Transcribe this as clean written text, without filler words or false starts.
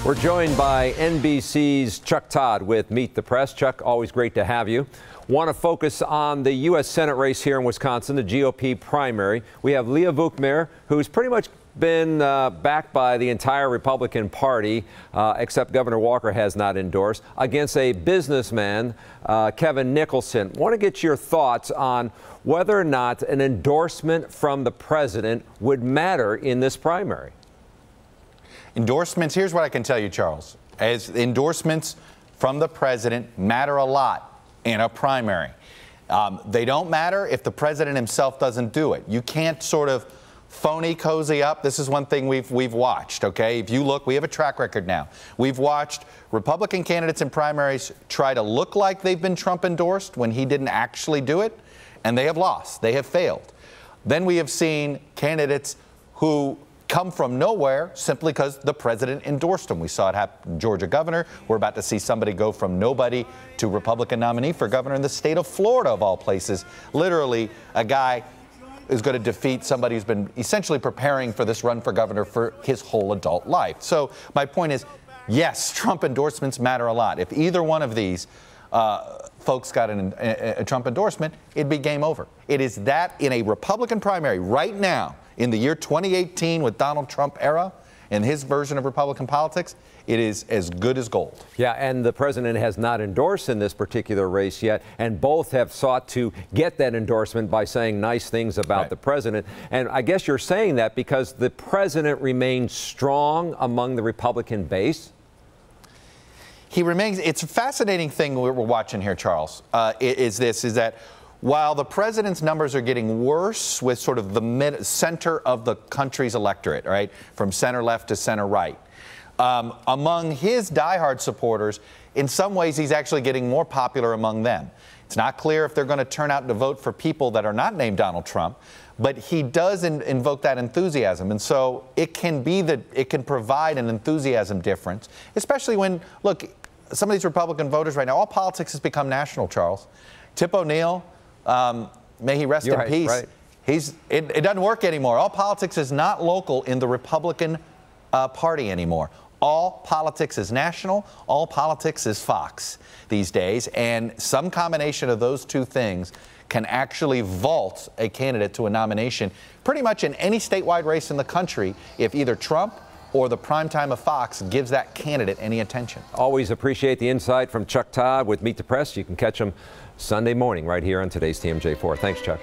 We're joined by NBC's Chuck Todd with Meet the Press. Chuck, always great to have you. Want to focus on the U.S. Senate race here in Wisconsin, the GOP primary. We have Leah Vukmir, who's pretty much been backed by the entire Republican Party, except Governor Walker has not endorsed, against a businessman, Kevin Nicholson. Want to get your thoughts on whether or not an endorsement from the president would matter in this primary. Endorsements, here's what I can tell you, Charles. As endorsements from the president matter a lot in a primary. They don't matter if the president himself doesn't do it. You can't sort of phony cozy up. This is one thing we've watched, okay? If you look, we have a track record now. We've watched Republican candidates in primaries try to look like they've been Trump endorsed when he didn't actually do it, and they have lost. They have failed. Then we have seen candidates who come from nowhere simply because the president endorsed them. We saw it happen, Georgia governor. We're about to see somebody go from nobody to Republican nominee for governor in the state of Florida, of all places. Literally, a guy is going to defeat somebody who's been essentially preparing for this run for governor for his whole adult life. So my point is, yes, Trump endorsements matter a lot. If either one of these folks got a Trump endorsement, it'd be game over. It is that in a Republican primary right now, in the year 2018 with Donald Trump era and his version of Republican politics, it is as good as gold. Yeah, and the president has not endorsed in this particular race yet, and both have sought to get that endorsement by saying nice things about the president. And I guess you're saying that because the president remains strong among the Republican base? He remains. It's a fascinating thing we're watching here, Charles, is that while the president's numbers are getting worse with sort of the center of the country's electorate, right, from center left to center right, among his diehard supporters, in some ways he's actually getting more popular among them. It's not clear if they're going to turn out to vote for people that are not named Donald Trump, but he does invoke that enthusiasm. And so it can be that it can provide an enthusiasm difference, especially when, look, some of these Republican voters right now, all politics has become national, Charles. Tip O'Neill, may he rest in peace. Right. It doesn't work anymore. All politics is not local in the Republican Party anymore. All politics is national. All politics is Fox these days. And some combination of those two things can actually vault a candidate to a nomination pretty much in any statewide race in the country if either Trump or the primetime of Fox gives that candidate any attention. Always appreciate the insight from Chuck Todd with Meet the Press. You can catch him Sunday morning right here on today's TMJ4. Thanks, Chuck.